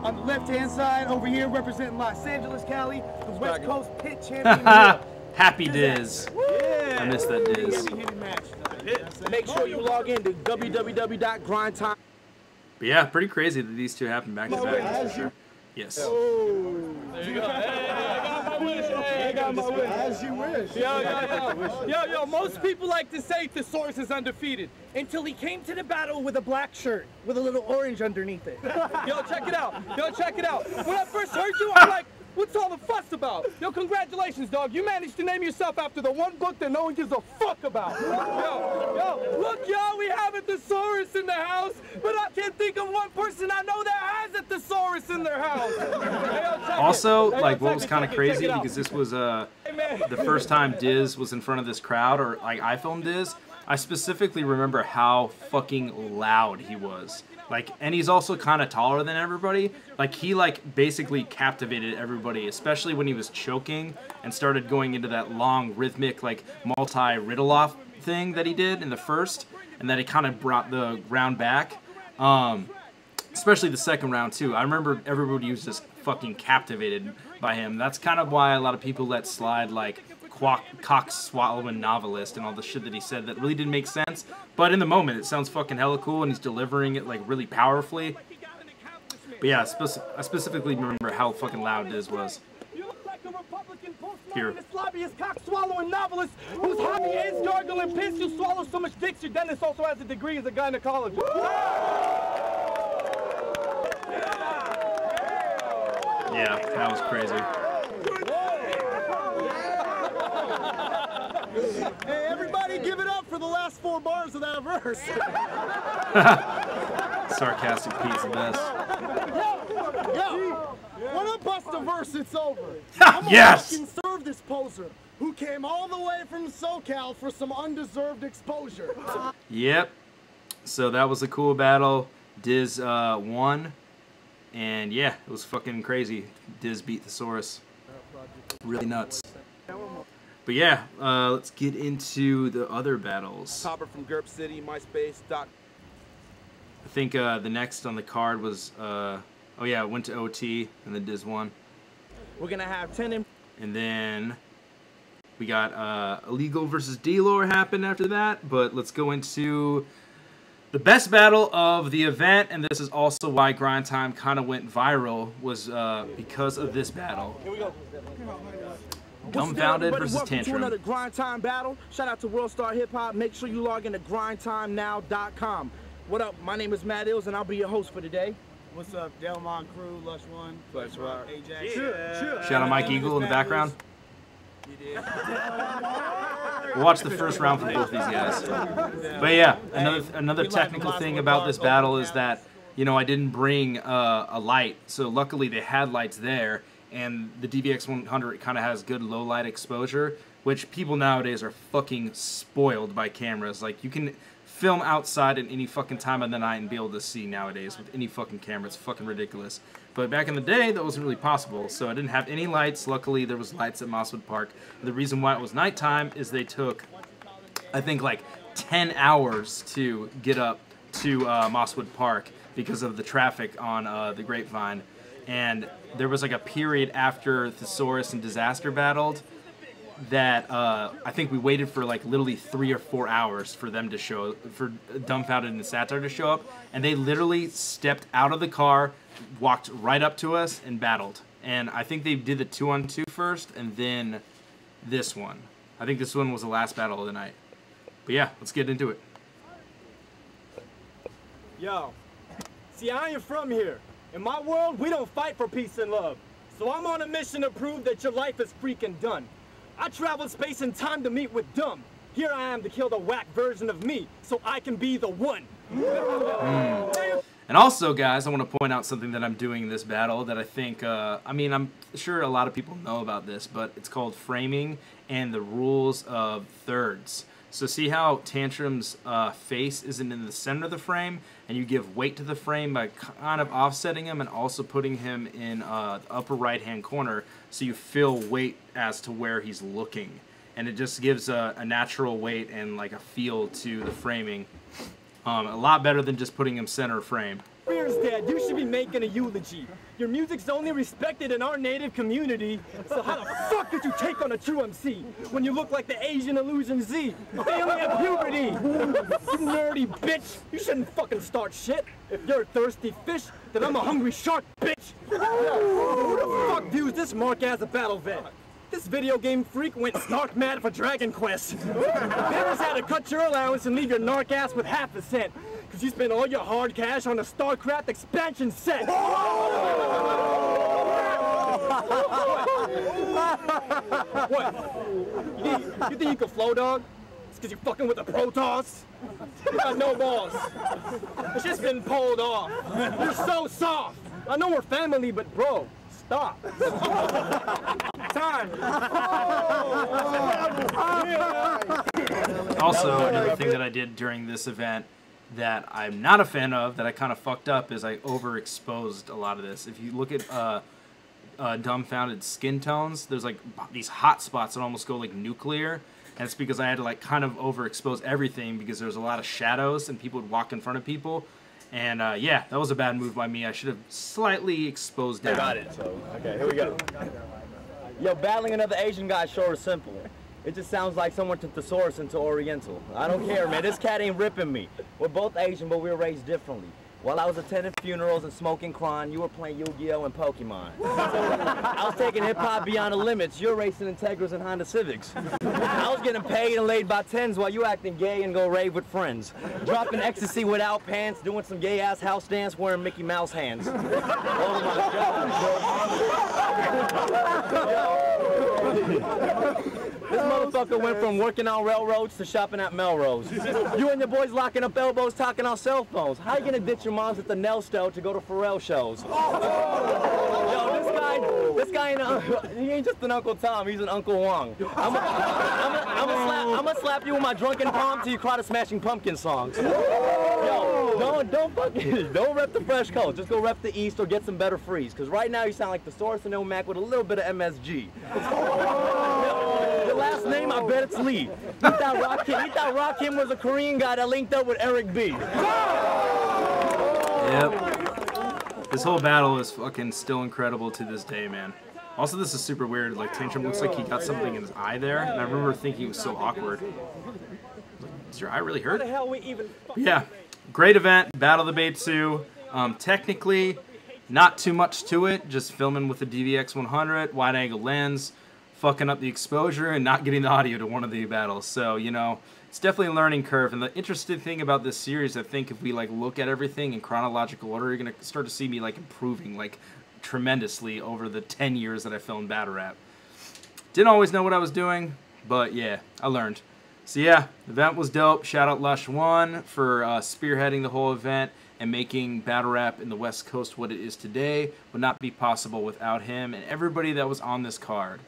On the left-hand side, over here, representing Los Angeles, Cali, the West Coast Pit champion. Happy Diz. Yeah. I missed that Diz. Make sure you log in to www.grindtime. But yeah, pretty crazy that these two happened back to back. For sure. Yes. Oh. There you go. I got my win. As you wish. Yo, most people like to say Thesaurus is undefeated until he came to the battle with a black shirt with a little orange underneath it. Yo, check it out. When I first heard you, I'm like, what's all the fuss about? Yo, congratulations, dog. You managed to name yourself after the one book that no one gives a fuck about. Yo, look, y'all, we have a thesaurus in the house, but I can't think of one person I know that has a thesaurus in their house. Also, like, what was kind of crazy, because this was the first time Diz was in front of this crowd, or like I filmed Diz, I specifically remember how fucking loud he was. Like, and he's also kind of taller than everybody. Like, he, like, basically captivated everybody, especially when he was choking and started going into that long, rhythmic, like, multi-riddle-off thing that he did in the first, and that he kind of brought the round back. Especially the second round, too. I remember everybody was just fucking captivated by him. That's kind of why a lot of people let slide, like, cock-swallowing novelist and all the shit that he said that really didn't make sense. But in the moment, it sounds fucking hella cool, and he's delivering it, like, really powerfully. But yeah, I specifically remember how fucking loud Diz was. Here. This lobbyist, cock-swallowing novelist whose hobby is gargling piss. You swallow so much dicks, your dentist also has a degree as a gynecologist. Yeah, that was crazy. Hey, everybody give it up for the last 4 bars of that verse. Sarcastic Pete's the best. Yo, when I bust a verse, it's over. Yes! I'm gonna serve this poser who came all the way from SoCal for some undeserved exposure. Yep. So that was a cool battle. Diz won. And yeah, it was fucking crazy. Diz beat Thesaurus. Really nuts. But yeah, let's get into the other battles. Topper from Gerp City, MySpace. I think the next on the card was, oh yeah, it went to OT, and then Diz won. We're gonna have 10 and then we got Illegal versus D-Lore happened after that, but let's go into the best battle of the event, and this is also why Grind Time kind of went viral, was because of this battle. Here we go. Dumbfounded versus Welcome Tantrum. to another Grind Time battle. Shout out to World Star Hip Hop. Make sure you log into grindtimenow.com. What up? My name is Matt Ills, and I'll be your host for today. What's up, Delmont Crew, Lush One, Flex Rock, Ajax. Shout out Mike Eagle in the background. We'll watch the first round for both these guys. But yeah, another technical thing about this battle is that, you know, I didn't bring a light, so luckily they had lights there, and the DVX 100 kind of has good low light exposure, which people nowadays are fucking spoiled by cameras. Like, you can film outside at any fucking time of the night and be able to see nowadays with any fucking camera. It's fucking ridiculous. But back in the day, that wasn't really possible, so I didn't have any lights. Luckily, there was lights at Mosswood Park. The reason why it was nighttime is they took, I think, like 10 hours to get up to Mosswood Park because of the traffic on the Grapevine. And there was like a period after Thesaurus and Disaster battled that I think we waited for like literally 3 or 4 hours for them to show, for Dumbfounded and Satire to show up, and they literally stepped out of the car, walked right up to us, and battled. And I think they did the 2-on-2 first, and then this one. I think this one was the last battle of the night. But yeah, let's get into it. Yo, see, I ain't from here. In my world, we don't fight for peace and love. So I'm on a mission to prove that your life is freaking done. I traveled space and time to meet with dumb. Here I am to kill the whack version of me, so I can be the one. And also, guys, I want to point out something that I'm doing in this battle that I think, I mean, I'm sure a lot of people know about this, but it's called framing and the rules of thirds. So see how Tantrum's face isn't in the center of the frame, and you give weight to the frame by kind of offsetting him and also putting him in the upper right-hand corner, so you feel weight as to where he's looking. And it just gives a natural weight and like a feel to the framing. A lot better than just putting him center frame. Fears, Dad, you should be making a eulogy. Your music's only respected in our native community. So how the fuck did you take on a true MC when you look like the Asian Illusion Z? They only have puberty. You nerdy bitch. You shouldn't fucking start shit. If you're a thirsty fish, then I'm a hungry shark, bitch. Who the fuck views this mark as a battle vet? This video game freak went snark mad for Dragon Quest. Bears had to cut your allowance and leave your narc ass with half a cent, because you spent all your hard cash on a StarCraft expansion set. What? You think you can flow, dog? It's because you're fucking with the Protoss? You got no balls. It's just been pulled off. You're so soft. I know we're family, but bro, stop. Time. Also, another thing that I did during this event that I'm not a fan of, that I kind of fucked up, is I overexposed a lot of this. If you look at dumbfounded skin tones, there's like these hot spots that almost go like nuclear, and it's because I had to like kind of overexpose everything because there's a lot of shadows and people would walk in front of people. And yeah, that was a bad move by me. I should have slightly exposed down. I got it, so, okay, here we go. Yo, battling another Asian guy sure is simple. It just sounds like someone took thesaurus into Oriental. I don't care, man. This cat ain't ripping me. We're both Asian, but we were raised differently. While I was attending funerals and smoking crime, you were playing Yu-Gi-Oh! And Pokemon. I was taking hip-hop beyond the limits. You're racing Integras and Honda Civics. I was getting paid and laid by tens while you acting gay and go rave with friends. Dropping ecstasy without pants, doing some gay-ass house dance, wearing Mickey Mouse hands. Oh my God. This motherfucker went from working on railroads to shopping at Melrose. You and your boys locking up elbows, talking on cell phones. How you gonna ditch your moms at the Nelsto to go to Pharrell shows? Yo, this guy he ain't just an Uncle Tom, he's an Uncle Wong. I'm gonna slap you with my drunken palm till you cry to Smashing Pumpkin songs. Yo, don't rep the fresh coat. Just go rep the East or get some better freeze. Cause right now you sound like the Source and Mac with a little bit of MSG. Your last name, I bet it's Lee. He thought Rakim was a Korean guy that linked up with Eric B. Yep. This whole battle is fucking still incredible to this day, man. Also, this is super weird. Like, Tantrum looks like he got something in his eye there, and I remember thinking it was so awkward. Is your eye really hurt? Yeah. Great event. Battle of the Beitsu. Technically, not too much to it. Just filming with the DVX 100, wide-angle lens, fucking up the exposure, and not getting the audio to one of the battles. So, you know, it's definitely a learning curve. And the interesting thing about this series, I think, if we like look at everything in chronological order, you're gonna start to see me like improving like tremendously over the 10 years that I filmed battle rap. Didn't always know what I was doing, but yeah, I learned. So yeah, the event was dope. Shout out Lush1 for spearheading the whole event and making battle rap in the West Coast what it is today. Would not be possible without him and everybody that was on this card.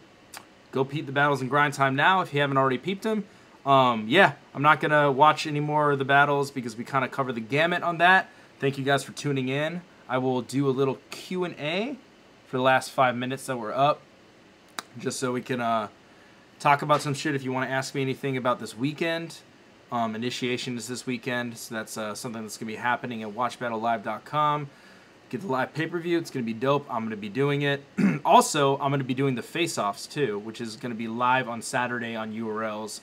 Go peep the battles in grind time now if you haven't already peeped them. Yeah, I'm not going to watch any more of the battles because we kind of covered the gamut on that. Thank you guys for tuning in. I will do a little Q&A for the last 5 minutes that we're up, just so we can talk about some shit if you want to ask me anything about this weekend. Initiation is this weekend, so that's something that's going to be happening at watchbattlelive.com. Get the live pay-per-view. It's going to be dope. I'm going to be doing it. Also, I'm going to be doing the face-offs, too, which is going to be live on Saturday on URL's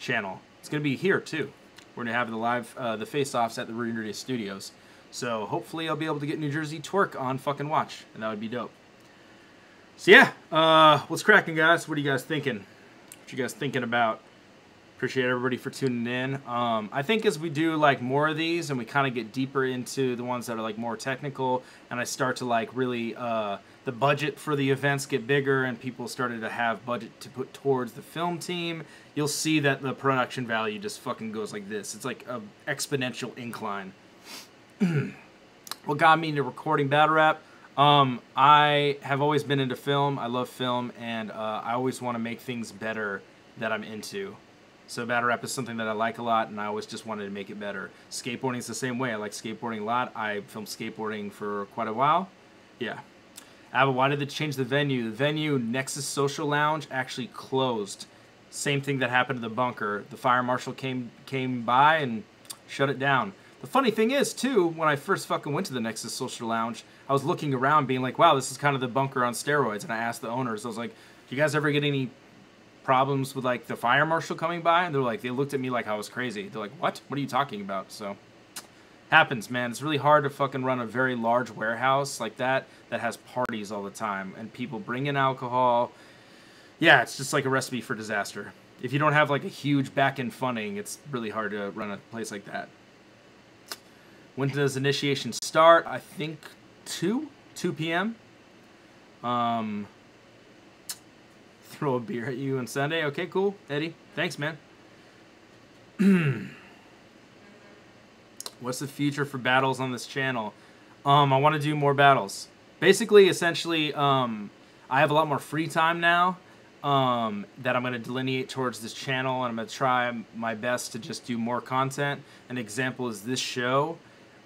channel. It's going to be here, too. We're going to have the live the face-offs at the Ryd Studios. So, hopefully, I'll be able to get New Jersey Twerk on fucking watch, and that would be dope. So, yeah. What's cracking, guys? What are you guys thinking? What you guys thinking about? Appreciate everybody for tuning in. I think as we do like more of these and we kind of get deeper into the ones that are like more technical, and I start to like really the budget for the events get bigger and people started to have budget to put towards the film team, you'll see that the production value just fucking goes like this. It's like an exponential incline. What got me into recording battle rap? I have always been into film. I love film, and I always want to make things better that I'm into. So battle rap is something that I like a lot, and I always just wanted to make it better. Skateboarding is the same way. I like skateboarding a lot. I filmed skateboarding for quite a while. Yeah. Abba, why did they change the venue? The venue, Nexus Social Lounge, actually closed. Same thing that happened to the bunker. The fire marshal came by and shut it down. The funny thing is, too, when I first fucking went to the Nexus Social Lounge, I was looking around being like, wow, this is kind of the bunker on steroids. And I asked the owners, I was like, do you guys ever get any problems with, like, the fire marshal coming by? And they're like, they looked at me like I was crazy. They're like, what? What are you talking about? So, happens, man. It's really hard to fucking run a very large warehouse like that has parties all the time. And people bring in alcohol. Yeah, it's just like a recipe for disaster. If you don't have, like, a huge back-end funding, it's really hard to run a place like that. When does initiation start? I think 2 p.m. Throw a beer at you on Sunday. Okay, cool, Eddie. Thanks, man. What's the future for battles on this channel? I want to do more battles. Basically, essentially, I have a lot more free time now that I'm going to delineate towards this channel, and I'm going to try my best to just do more content. An example is this show.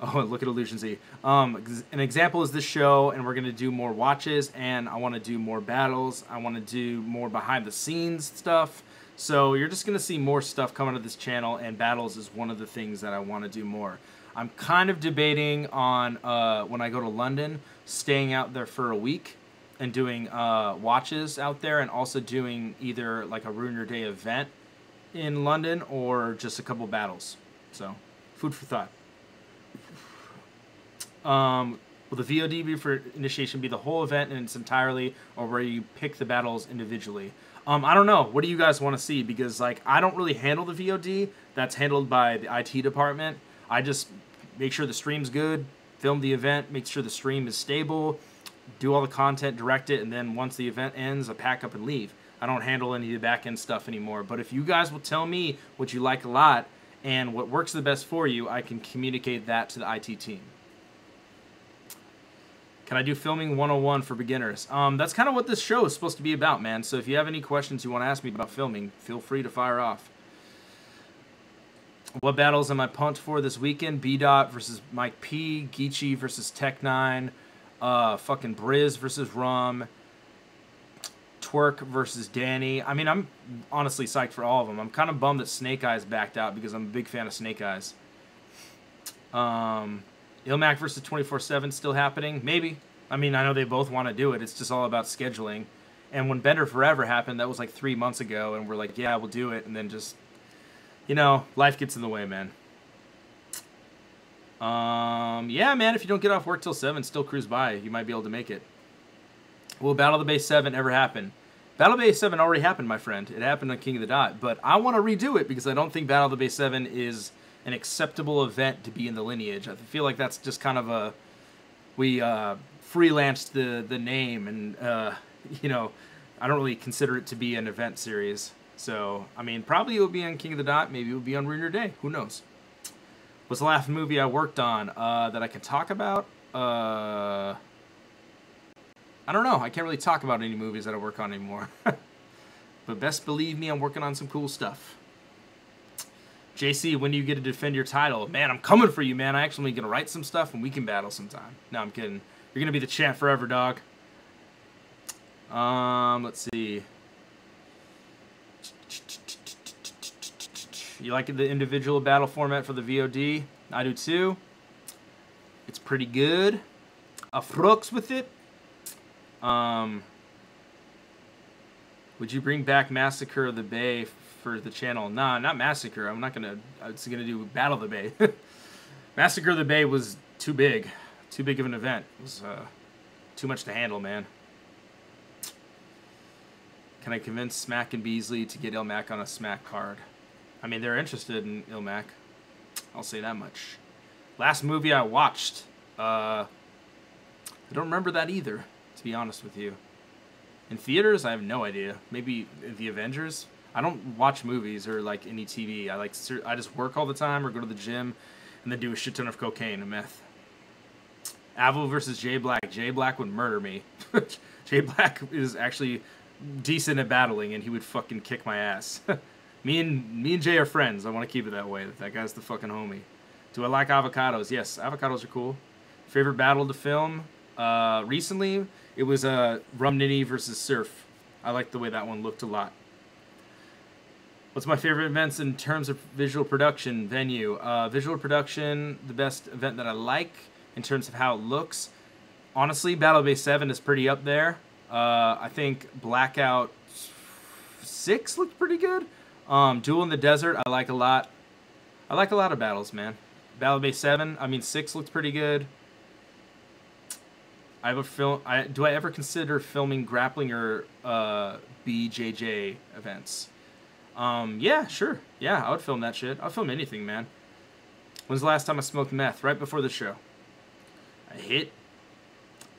Oh, look at Illusion Z. An example is this show, and we're going to do more watches, and I want to do more battles. I want to do more behind-the-scenes stuff. So you're just going to see more stuff coming to this channel, and battles is one of the things that I want to do more. I'm kind of debating on, when I go to London, staying out there for a week and doing watches out there, and also doing either like a Ruin Your Day event in London or just a couple battles. So, food for thought. Will the VOD be for initiation be the whole event in its entirely, or where you pick the battles individually? I don't know. What do you guys want to see? Because, like, I don't really handle the VOD. That's handled by the IT department. I just make sure the stream's good, film the event, make sure the stream is stable, do all the content, direct it, and then once the event ends, I pack up and leave. I don't handle any of the back-end stuff anymore. But if you guys will tell me what you like a lot and what works the best for you, I can communicate that to the IT team. Can I do filming 101 for beginners? That's kind of what this show is supposed to be about, man. So if you have any questions you want to ask me about filming, feel free to fire off. What battles am I pumped for this weekend? B-Dot versus Mike P. Geechee versus Tech9. Fucking Briz versus Rum. Twerk versus Danny. I mean, I'm honestly psyched for all of them. I'm kind of bummed that Snake Eyes backed out because I'm a big fan of Snake Eyes. Ilmac versus 24/7 still happening? Maybe. I mean, I know they both want to do it. It's just all about scheduling. And when Bender Forever happened, that was like 3 months ago, and we're like, yeah, we'll do it. And then just, you know, life gets in the way, man. Yeah, man, if you don't get off work till 7, still cruise by. You might be able to make it. Will Battle of the Bay 7 ever happen? Battle of the Bay 7 already happened, my friend. It happened on King of the Dot. But I want to redo it because I don't think Battle of the Bay 7 is an acceptable event to be in the lineage. I feel like that's just kind of a... We freelanced the name, and, you know, I don't really consider it to be an event series. So, I mean, probably it will be on King of the Dot. Maybe it will be on Ruin Your Day. Who knows? What's the last movie I worked on that I can talk about? I don't know. I can't really talk about any movies that I work on anymore. But best believe me, I'm working on some cool stuff. JC, when do you get to defend your title? Man, I'm coming for you, man. I actually going to write some stuff and we can battle sometime. No, I'm kidding. You're going to be the champ forever, dog. Let's see. You like the individual battle format for the VOD? I do too. It's pretty good. I frux with it. Would you bring back Massacre of the Bay for the channel? Nah, not Massacre. I'm not gonna. I was gonna do Battle of the Bay. Massacre of the Bay was too big of an event. It was too much to handle, man. Can I convince Smack and Beasley to get Ilmac on a Smack card? I mean, they're interested in Ilmac. I'll say that much. Last movie I watched. I don't remember that either, to be honest with you. In theaters, I have no idea. Maybe The Avengers. I don't watch movies or like any TV. I just work all the time or go to the gym and then do a shit ton of cocaine and meth. Avo versus Jay Black. Jay Black would murder me. Jay Black is actually decent at battling, and he would fucking kick my ass. me and Jay are friends. I want to keep it that way. That guy's the fucking homie. Do I like avocados? Yes, avocados are cool. Favorite battle to film? Recently, it was Rum Nitty versus Surf. I like the way that one looked a lot. What's my favorite events in terms of visual production venue? Visual production, the best event that I like in terms of how it looks. Honestly, Battle Bay 7 is pretty up there. I think Blackout 6 looked pretty good. Duel in the Desert, I like a lot. I like a lot of battles, man. Battle Bay 6 looked pretty good. Do I ever consider filming grappling or BJJ events? Yeah, sure. Yeah, I would film that shit. I'll film anything, man. When's the last time I smoked meth? Right before the show. I hit.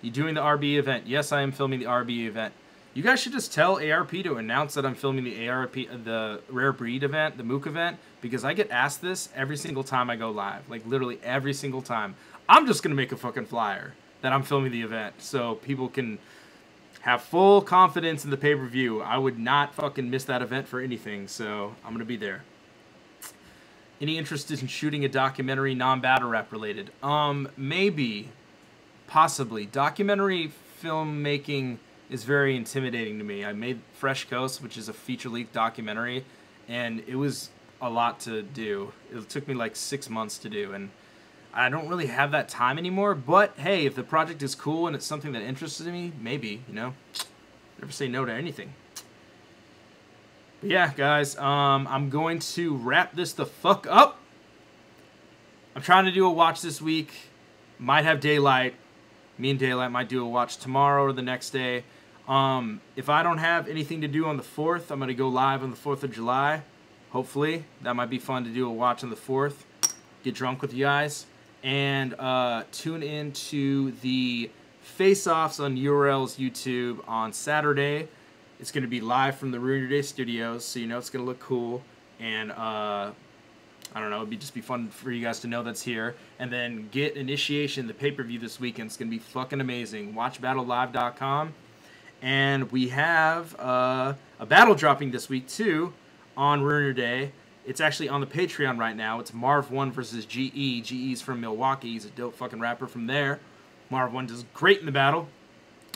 You doing the RB event? Yes, I am filming the RB event. You guys should just tell ARP to announce that I'm filming the Rare Breed event, the Mook event, because I get asked this every single time I go live. Like, literally every single time. I'm just going to make a fucking flyer that I'm filming the event so people can have full confidence in the pay-per-view. I would not fucking miss that event for anything, so I'm going to be there. Any interest in shooting a documentary non-battle rap related? Maybe. Possibly. Documentary filmmaking is very intimidating to me. I made Fresh Coast, which is a feature-length documentary, and it was a lot to do. It took me like 6 months to do, and I don't really have that time anymore. But hey, if the project is cool and it's something that interests me, maybe, you know. Never say no to anything. But yeah, guys, I'm going to wrap this the fuck up. I'm trying to do a watch this week. Might have Daylight. Me and Daylight might do a watch tomorrow or the next day. If I don't have anything to do on the 4th, I'm going to go live on the 4th of July. Hopefully. That might be fun to do a watch on the 4th. Get drunk with you guys. And tune in to the face-offs on URL's YouTube on Saturday. It's going to be live from the Ruiner Day Studios, so you know it's going to look cool. And I don't know, it'd just be fun for you guys to know that's here. And then get Initiation, the pay-per-view this weekend. It's going to be fucking amazing. WatchBattleLive.com. And we have a battle dropping this week, too, on Ruiner Day. It's actually on the Patreon right now. It's Marv1 versus GE. GE's from Milwaukee. He's a dope fucking rapper from there. Marv1 does great in the battle.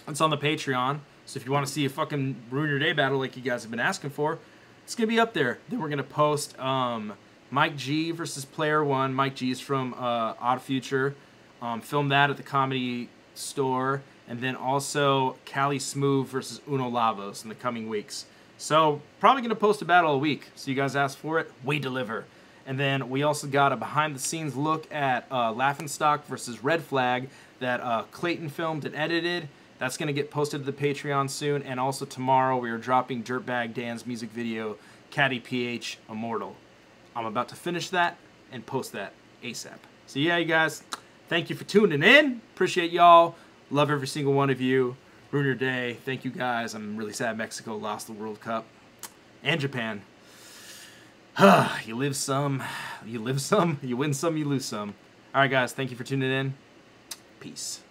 It's on the Patreon. So if you want to see a fucking Ruiner Day battle like you guys have been asking for, it's going to be up there. Then we're going to post Mike G versus Player One. Mike G is from Odd Future. Film that at the Comedy Store. And then also Cali Smooth versus Uno Lavos in the coming weeks. So probably going to post a battle a week. So you guys asked for it, we deliver. And then we also got a behind-the-scenes look at Laughingstock versus Red Flag that Clayton filmed and edited. That's going to get posted to the Patreon soon. And also tomorrow we are dropping Dirtbag Dan's music video, Caddy PH Immortal. I'm about to finish that and post that ASAP. So yeah, you guys, thank you for tuning in. Appreciate y'all. Love every single one of you. Ruiner Day. Thank you guys. I'm really sad Mexico lost the World Cup. And Japan. You live some, you live some, you win some, you lose some. Alright guys, thank you for tuning in. Peace.